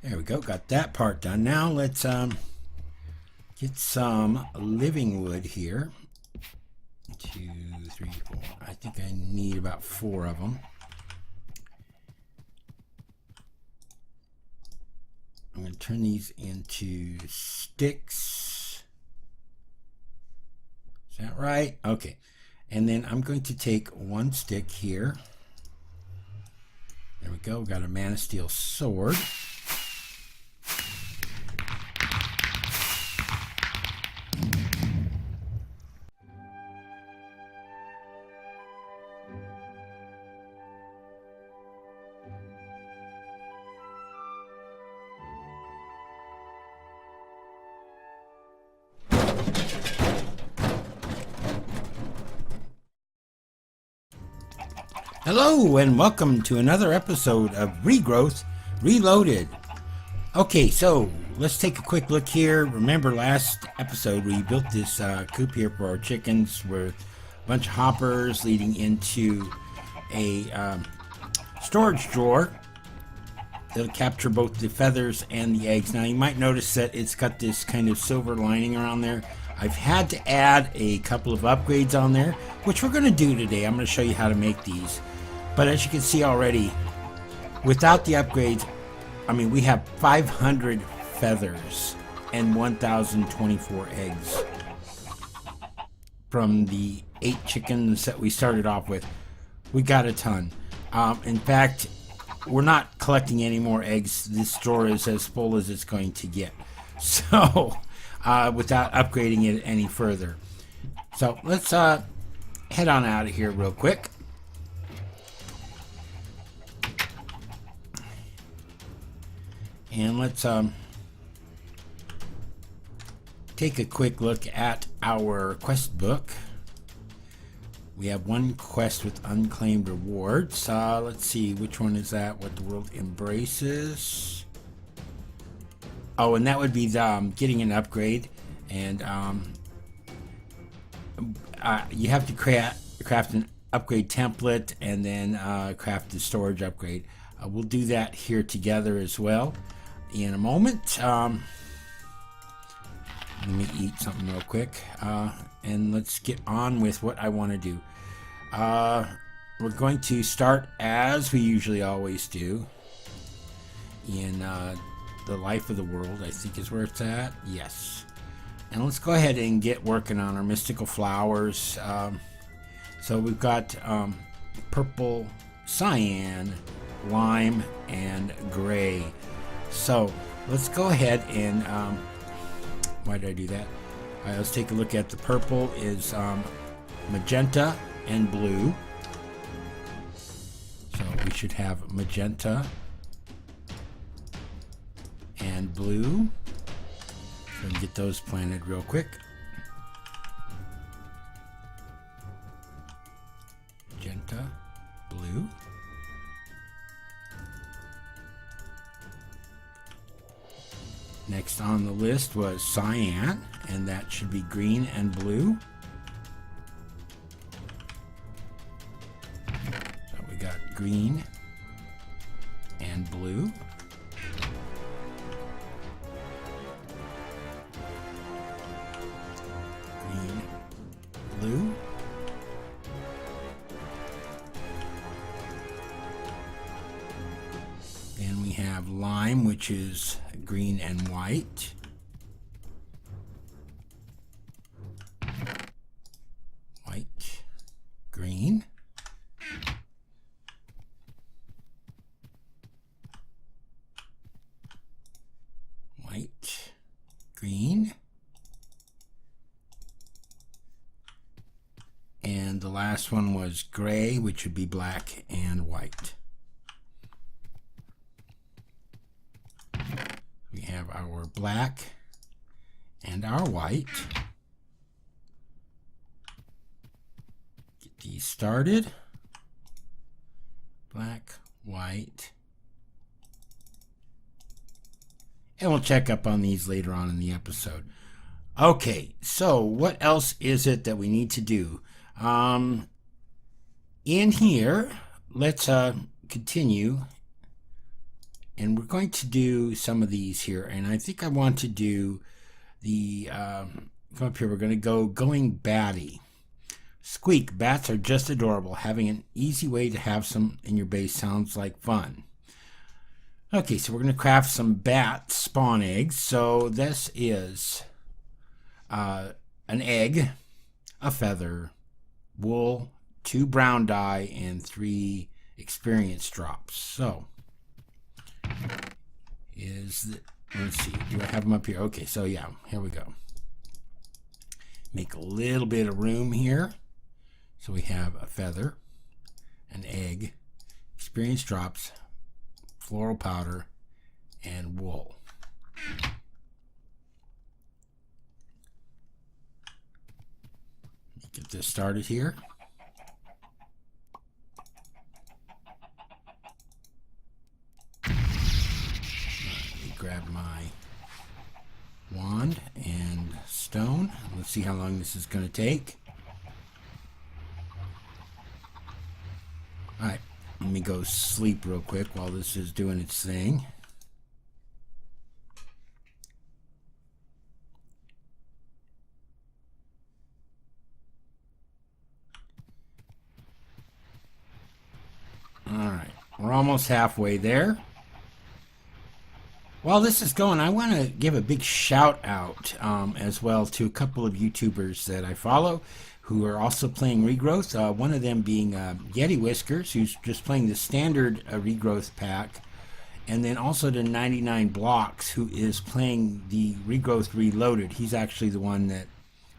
There we go. Got that part done. Now let's get some living wood here. 2, 3, 4. I think I need about 4 of them. I'm going to turn these into sticks. Is that right? Okay. And then I'm going to take 1 stick here. There we go. We've got a Man of Steel sword. Hello and welcome to another episode of Regrowth Reloaded. Okay, so let's take a quick look here. Remember last episode we built this coop here for our chickens with a bunch of hoppers leading into a storage drawer that'll capture both the feathers and the eggs. Now you might notice that it's got this kind of silver lining around there. I've had to add a couple of upgrades on there, which we're going to do today. I'm going to show you how to make these. But as you can see already, without the upgrades, I mean, we have 500 feathers and 1,024 eggs from the 8 chickens that we started off with. We got a ton. In fact, we're not collecting any more eggs. This drawer is as full as it's going to get. So, without upgrading it any further. So, let's head on out of here real quick. And let's take a quick look at our quest book. We have 1 quest with unclaimed rewards. Let's see, which one is that? What the world embraces. Oh, and that would be the, getting an upgrade. And you have to craft an upgrade template and then craft the storage upgrade. We'll do that here together as well in a moment. Let me eat something real quick, and let's get on with what I want to do. We're going to start as we usually always do in the life of the world, I think is where it's at. Yes. And let's go ahead and get working on our mystical flowers. So we've got purple, cyan, lime, and gray. So let's go ahead and why did I do that? All right, let's take a look at the purple is magenta and blue. So we should have magenta and blue. So we can get those planted real quick. Magenta, blue. Next on the list was cyan, and that should be green and blue. So we got green and blue. Green, blue. Then we have lime, which is green and white. White, green. White, green. And the last one was gray, which would be black and white. We have our black and our white. Get these started. Black, white. And we'll check up on these later on in the episode. Okay, so what else is it that we need to do? In here, let's continue And we're going to do some of these here, and I think I want to do the come up here. We're going to go going batty. Squeak, bats are just adorable. Having an easy way to have some in your base sounds like fun. Okay, so we're going to craft some bat spawn eggs. So this is an egg, a feather, wool, 2 brown dye, and 3 experience drops. So let's see, do I have them up here? Okay, so yeah, here we go. Make a little bit of room here. So we have a feather, an egg, experience drops, floral powder, and wool. Get this started here. Grab my wand and stone. Let's see how long this is going to take. Alright, let me go sleep real quick while this is doing its thing. Alright, we're almost halfway there. While this is going, I want to give a big shout out as well to a couple of YouTubers that I follow who are also playing Regrowth. One of them being Yeti Whiskers, who's just playing the standard Regrowth pack, and then also to 99 Blocks, who is playing the Regrowth Reloaded. He's actually the one that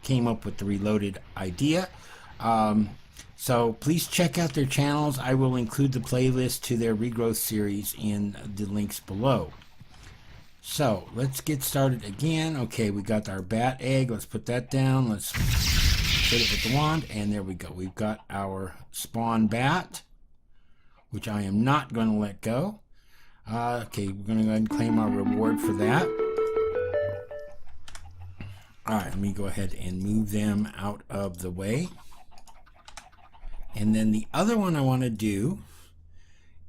came up with the Reloaded idea. So please check out their channels. I will include the playlist to their Regrowth series in the links below. So let's get started again. Okay, we got our bat egg. Let's put that down. Let's hit it with the wand, and there we go. We've got our spawn bat, which I am not going to let go. Okay, we're going to go ahead and claim our reward for that. All right, let me go ahead and move them out of the way. And then the other one I want to do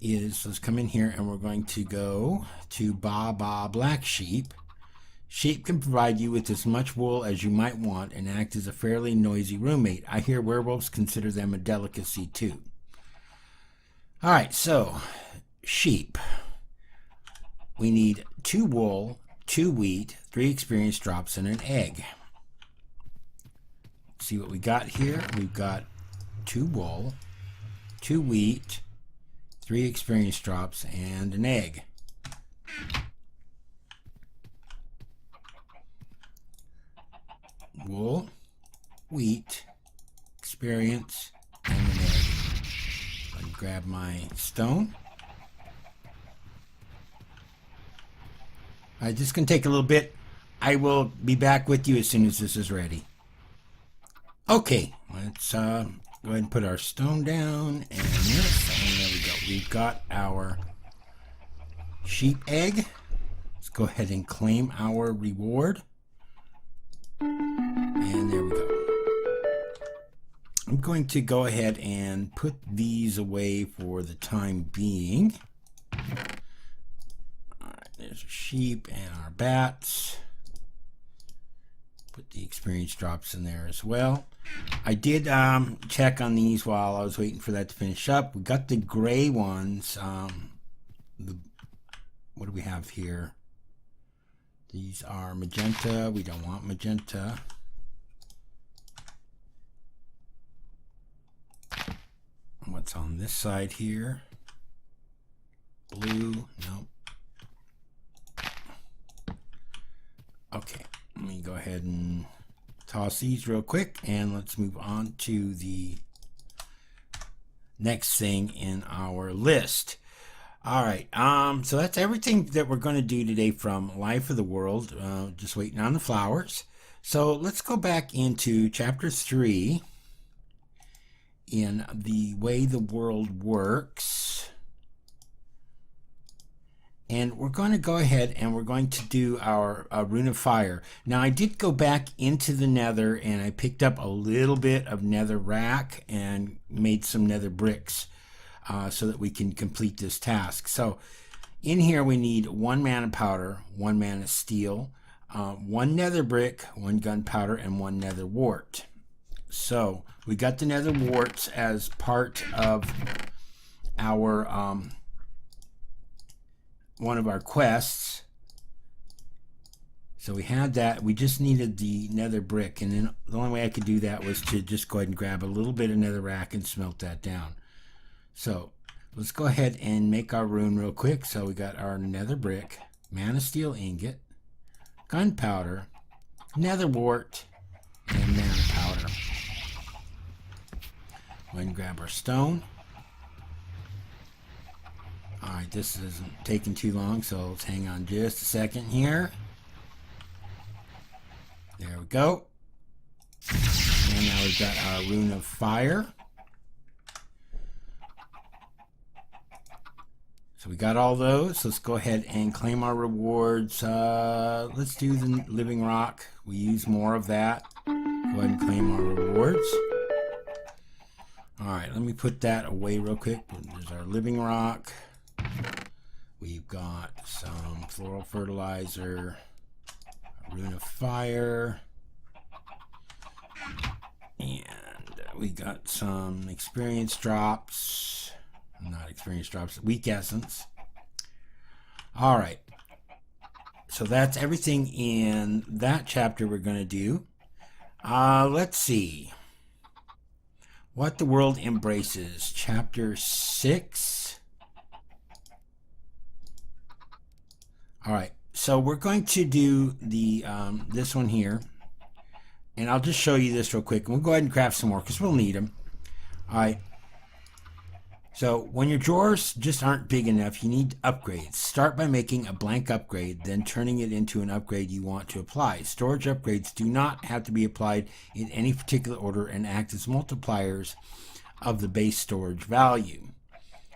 is, let's come in here and we're going to go to Ba Black Sheep. Sheep can provide you with as much wool as you might want and act as a fairly noisy roommate. I hear werewolves consider them a delicacy too. Alright, so sheep. We need 2 wool, 2 wheat, 3 experience drops, and an egg. Let's see what we got here. We've got 2 wool, 2 wheat, 3 experience drops, and an egg. Wool, wheat, experience, and an egg. Let me grab my stone. Alright, this is going to take a little bit. I will be back with you as soon as this is ready. Okay, let's go ahead and put our stone down, and this, and there we go. We've got our sheep egg. Let's go ahead and claim our reward. And there we go. I'm going to go ahead and put these away for the time being. Alright, there's our sheep and our bats. Put the experience drops in there as well. I did check on these while I was waiting for that to finish up. We got the gray ones. What do we have here? These are magenta. We don't want magenta. What's on this side here? Blue. Nope. Okay. Let me go ahead and toss these real quick, and let's move on to the next thing in our list. All right, so that's everything that we're going to do today from Life of the World, just waiting on the flowers. So let's go back into chapter 3 in the way the world works. And we're going to go ahead and we're going to do our Rune of Fire. Now, I did go back into the nether and I picked up a little bit of nether rack and made some nether bricks so that we can complete this task. So in here we need 1 mana powder, 1 mana steel, 1 nether brick, 1 gunpowder, and 1 nether wart. So we got the nether warts as part of our one of our quests. So we had that. We just needed the nether brick, and then the only way I could do that was to just go ahead and grab a little bit of netherrack and smelt that down. So let's go ahead and make our rune real quick. So we got our nether brick, mana steel ingot, gunpowder, nether wart, and mana powder. Go ahead and grab our stone. Alright, this isn't taking too long, so let's hang on just a second here. There we go. And now we've got our Rune of Fire. So we got all those. Let's go ahead and claim our rewards. Let's do the living rock. We use more of that. Go ahead and claim our rewards. Alright, let me put that away real quick. There's our living rock. We've got some floral fertilizer, Rune of Fire, and we got some experience drops, not experience drops, weak essence. All right, so that's everything in that chapter we're going to do. Let's see. What the World Embraces, chapter 6. All right, so we're going to do the this one here, and I'll just show you this real quick, and we'll go ahead and craft some more because we'll need them. All right, so when your drawers just aren't big enough, you need upgrades. Start by making a blank upgrade, then turning it into an upgrade you want to apply. Storage upgrades do not have to be applied in any particular order and act as multipliers of the base storage value.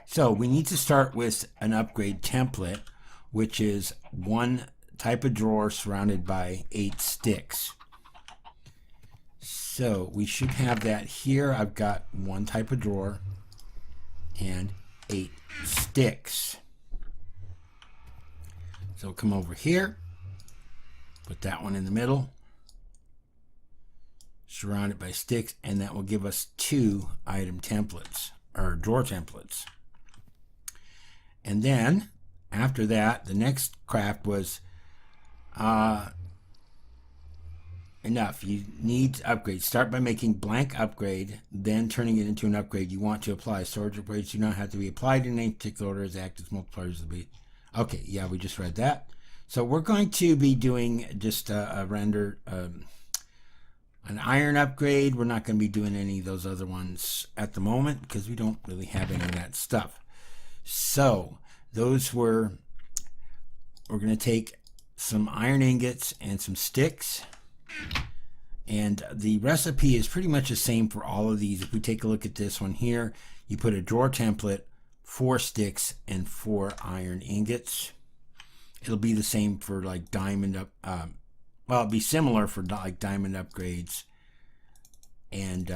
So we need to start with an upgrade template, which is 1 type of drawer surrounded by 8 sticks. So we should have that here. I've got 1 type of drawer and 8 sticks. So come over here, put that one in the middle, surround it by sticks, and that will give us 2 item templates, or drawer templates. And then after that, the next craft was enough. You need to upgrade. Start by making blank upgrade, then turning it into an upgrade you want to apply. Storage upgrades do not have to be applied in any particular order as act as multipliers of the base. Okay, yeah, we just read that. So we're going to be doing just a render, an iron upgrade. We're not going to be doing any of those other ones at the moment because we don't really have any of that stuff. So those we're going to take some iron ingots and some sticks, and the recipe is pretty much the same for all of these. If we take a look at this one here, you put a drawer template, 4 sticks, and 4 iron ingots. It'll be the same for like diamond up, well, it'll be similar for like diamond upgrades and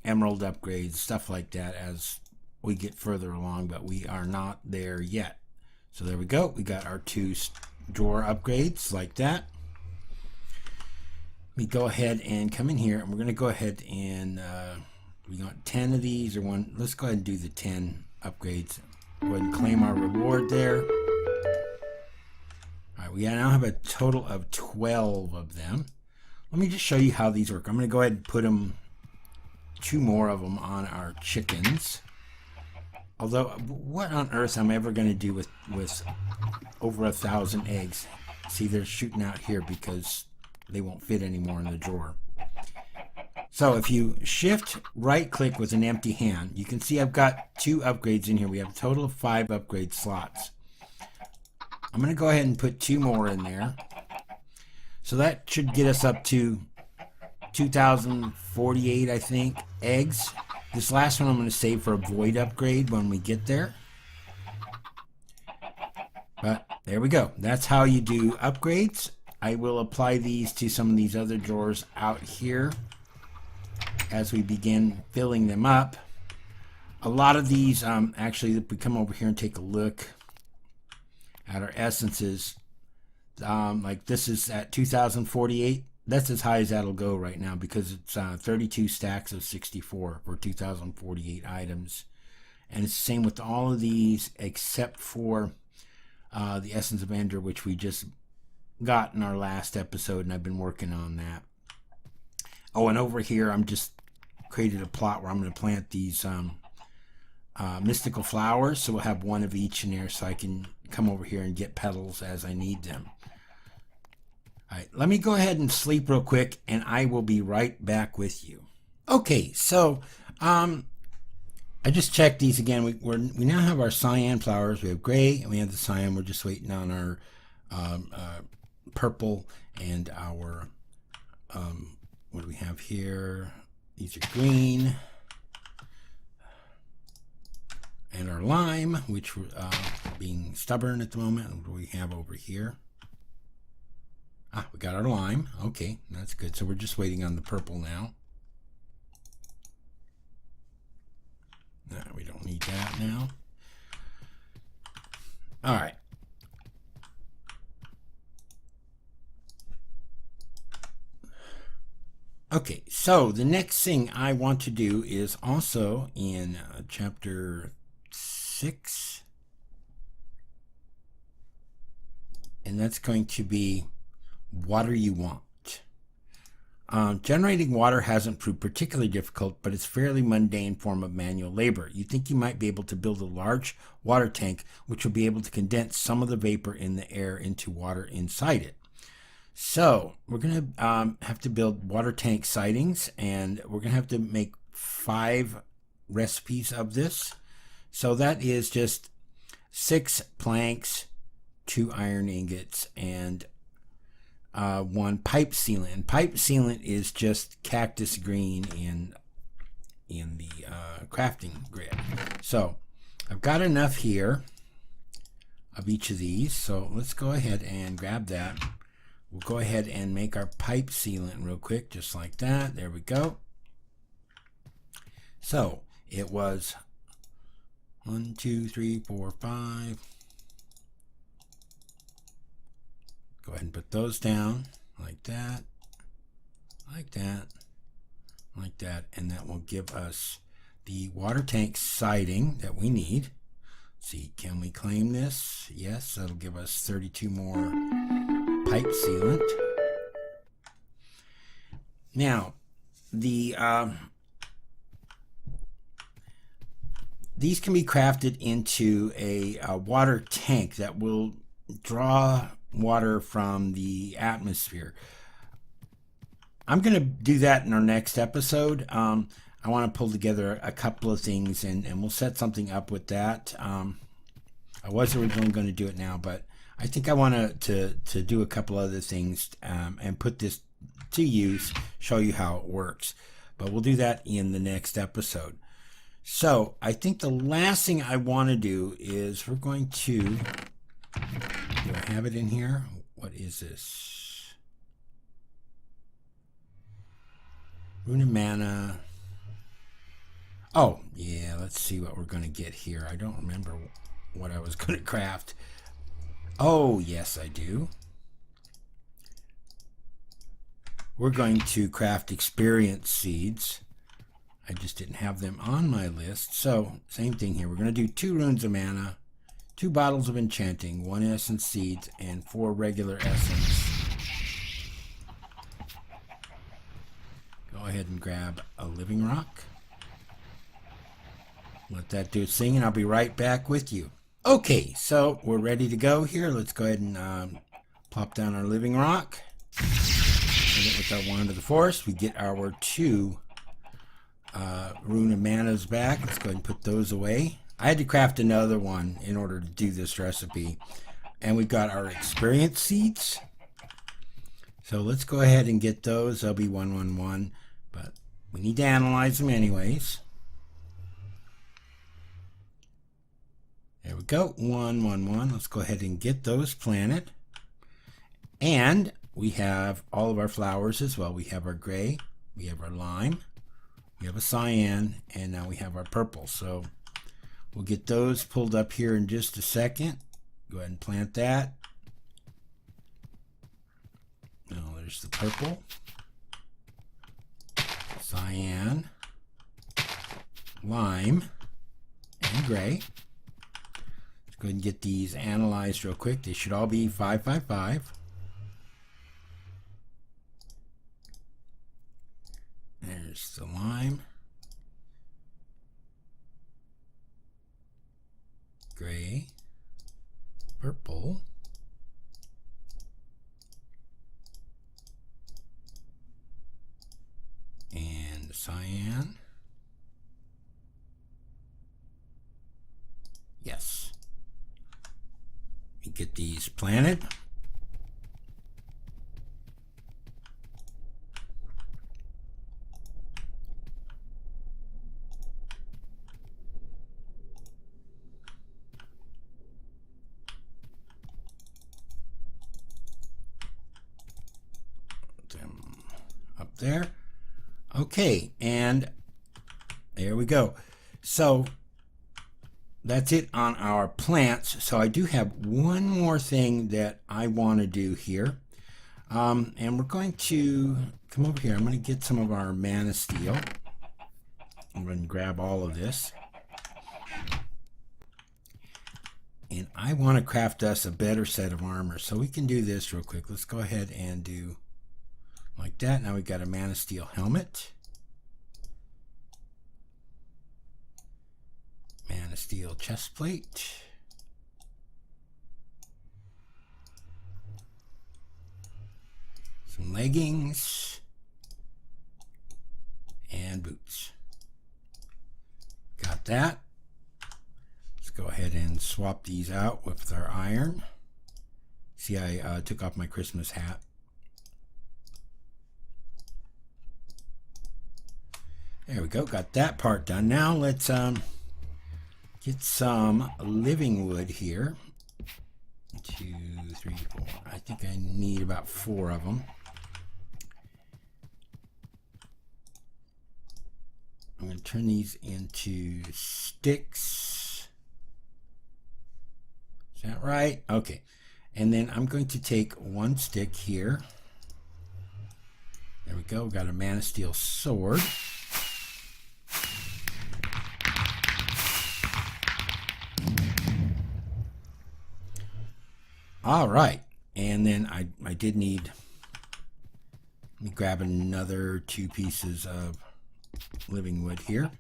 emerald upgrades, stuff like that as we get further along, but we are not there yet. So there we go. We got our 2 drawer upgrades like that. We go ahead and come in here, and we're going to go ahead and we got 10 of these or 1. Let's go ahead and do the 10 upgrades. Go ahead and claim our reward there. All right, we now have a total of 12 of them. Let me just show you how these work. I'm going to go ahead and put 2 more of them on our chickens. Although, what on earth am I ever going to do with over 1,000 eggs? See, they're shooting out here because they won't fit anymore in the drawer. So if you shift right click with an empty hand, you can see I've got 2 upgrades in here. We have a total of 5 upgrade slots. I'm going to go ahead and put 2 more in there. So that should get us up to 2,048, I think, eggs. This last one I'm going to save for a void upgrade when we get there. But there we go. That's how you do upgrades. I will apply these to some of these other drawers out here as we begin filling them up. A lot of these, actually, if we come over here and take a look, at our essences. Like this is at 2048. That's as high as that'll go right now because it's 32 stacks of 64 for 2048 items. And it's the same with all of these except for the Essence of Ender, which we just got in our last episode, and I've been working on that. Oh, and over here I'm just created a plot where I'm going to plant these mystical flowers, so we'll have one of each in there so I can come over here and get petals as I need them. Alright, let me go ahead and sleep real quick and I will be right back with you. Okay, so I just checked these again. We now have our cyan flowers. We have gray and we have the cyan. We're just waiting on our purple and our what do we have here? These are green. And our lime, which being stubborn at the moment. What do we have over here? We got our lime. Okay, that's good. So we're just waiting on the purple now. No, we don't need that now. All right. Okay, so the next thing I want to do is also in chapter 6, and that's going to be water you want. Generating water hasn't proved particularly difficult, but it's a fairly mundane form of manual labor. You think you might be able to build a large water tank which will be able to condense some of the vapor in the air into water inside it. So we're going to have to build water tank sidings, and we're going to have to make 5 recipes of this. So that is just 6 planks, 2 iron ingots, and 1 pipe sealant. And pipe sealant is just cactus green in the crafting grid. So I've got enough here of each of these. So let's go ahead and grab that. We'll go ahead and make our pipe sealant real quick, just like that. There we go. So it was 1, 2, 3, 4, 5. Go ahead and put those down like that, like that, like that, and that will give us the water tank siding that we need. Let's see, can we claim this? Yes, that'll give us 32 more pipe sealant. Now, these can be crafted into a water tank that will draw water from the atmosphere. I'm going to do that in our next episode. I want to pull together a couple of things and we'll set something up with that. I was originally going to do it now, but I think I want to do a couple other things and put this to use, show you how it works. But we'll do that in the next episode. So I think the last thing I want to do is we're going to... Do I have it in here? What is this? Rune of Mana. Oh, yeah, let's see what we're going to get here. I don't remember what I was going to craft. Oh, yes, I do. We're going to craft experience seeds. I just didn't have them on my list. So, same thing here. We're going to do 2 runes of mana, 2 bottles of enchanting, 1 essence seeds, and 4 regular essence. Go ahead and grab a living rock. Let that do its thing, and I'll be right back with you. Okay, so we're ready to go here. Let's go ahead and plop down our living rock. And with our Wand of the Forest, we get our 2 Rune of Manas back. Let's go ahead and put those away. I had to craft another one in order to do this recipe. And we've got our experience seeds. So let's go ahead and get those. They'll be 111, but we need to analyze them anyways. There we go, 111. Let's go ahead and get those planted. And we have all of our flowers as well. We have our gray, we have our lime, we have a cyan, and now we have our purple. So we'll get those pulled up here in just a second. Go ahead and plant that. Now there's the purple, cyan, lime, and gray. Let's go ahead and get these analyzed real quick. They should all be 555. There's the lime, gray, purple, and the cyan. Yes. We get these planted. Them up there. Okay, and there we go. So that's it on our plants. So I do have one more thing that I want to do here. And we're going to come over here. I'm going to get some of our mana steel. I'm going to grab all of this. And I want to craft us a better set of armor. So we can do this real quick. Let's go ahead and do like that. Now we've got a mana steel helmet. Mana steel chest plate. Some leggings. And boots. Got that. Let's go ahead and swap these out with our iron. See, I took off my Christmas hat. There we go. Got that part done. Now let's get some living wood here. 2, 3, 4. I think I need about 4 of them. I'm going to turn these into sticks. Is that right? Okay. And then I'm going to take 1 stick here. There we go. Got a mana steel sword. All right, and then I did need, let me grab another 2 pieces of living wood here.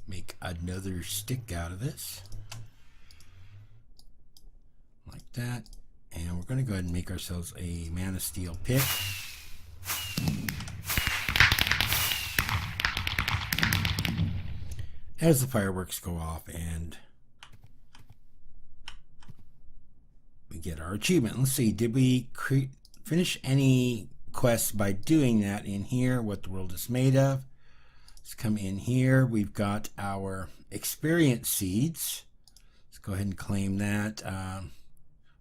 Make another stick out of this, like that. And we're going to go ahead and make ourselves a mana steel pick. As the fireworks go off and we get our achievement. Let's see, did we finish any quests by doing that in here? What the world is made of. Let's come in here. We've got our experience seeds. Let's go ahead and claim that.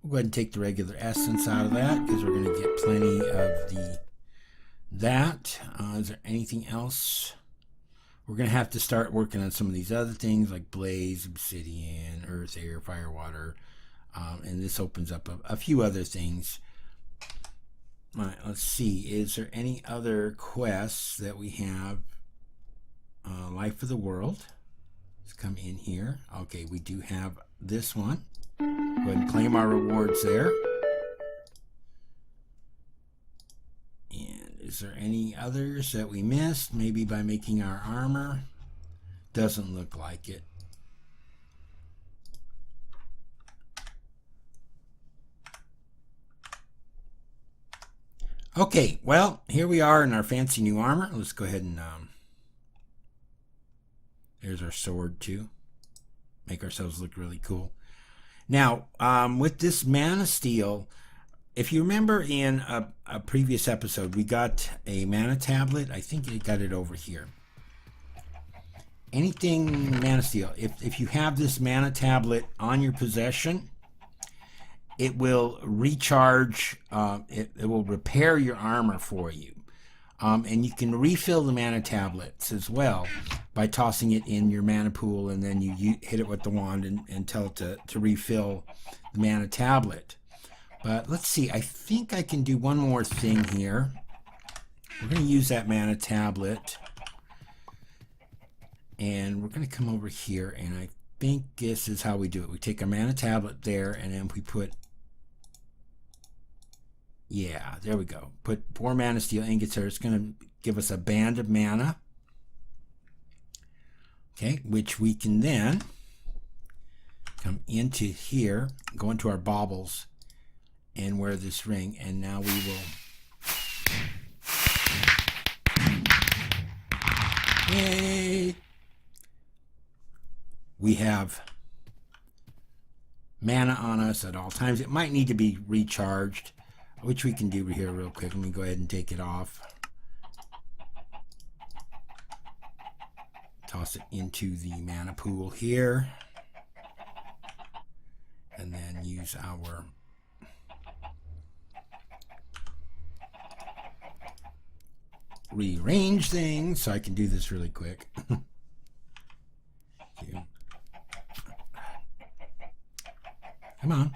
We'll go ahead and take the regular essence out of that because we're going to get plenty of that. Is there anything else? We're going to have to start working on some of these other things like blaze, obsidian, earth, air, fire, water. And this opens up a few other things. All right, let's see. Is there any other quests that we have? Life of the world. Let's come in here. Okay, we do have this one. Go ahead and claim our rewards there. And is there any others that we missed? Maybe by making our armor? Doesn't look like it. Okay, well, here we are in our fancy new armor. Let's go ahead and there's our sword too. Make ourselves look really cool. Now, with this mana steel, if you remember in a previous episode, we got a mana tablet. I think I got it over here. Anything mana steel, if you have this mana tablet on your possession, it will recharge, it will repair your armor for you. And you can refill the mana tablets as well by tossing it in your mana pool, and then you hit it with the wand and tell it to refill the mana tablet. But let's see, I think I can do one more thing here. We're going to use that mana tablet, and we're going to come over here, and I think this is how we do it. We take a mana tablet there, and then we put, yeah, there we go. Put 4 mana steel ingots there. It's going to give us a band of mana, okay, which we can then come into here, go into our baubles, and wear this ring, and now we will, yay, we have mana on us at all times. It might need to be recharged, which we can do here real quick. Let me go ahead and take it off. Toss it into the mana pool here, and then use our rearrange things so I can do this really quick. Come on.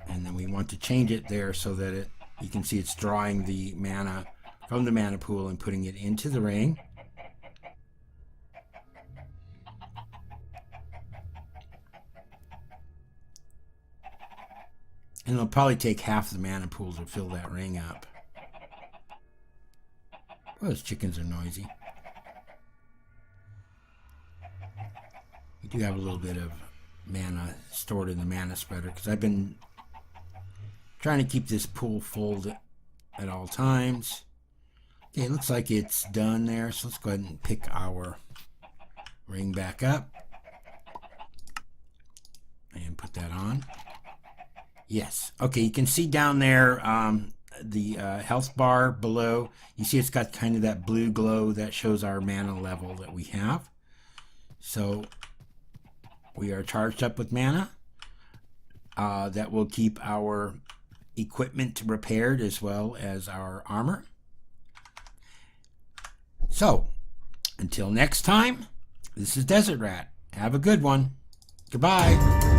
And then we want to change it there so that you can see it's drawing the mana from the mana pool and putting it into the ring. And it'll probably take half the mana pool to fill that ring up. Oh, those chickens are noisy. We do have a little bit of mana stored in the mana spreader because I've been trying to keep this pool full at all times. Okay, it looks like it's done there, so let's go ahead and pick our ring back up and put that on. Yes. Okay, you can see down there the health bar below. You see it's got kind of that blue glow that shows our mana level that we have. So we are charged up with mana. That will keep our equipment repaired as well as our armor. So, until next time, this is Desert Rat. Have a good one. Goodbye.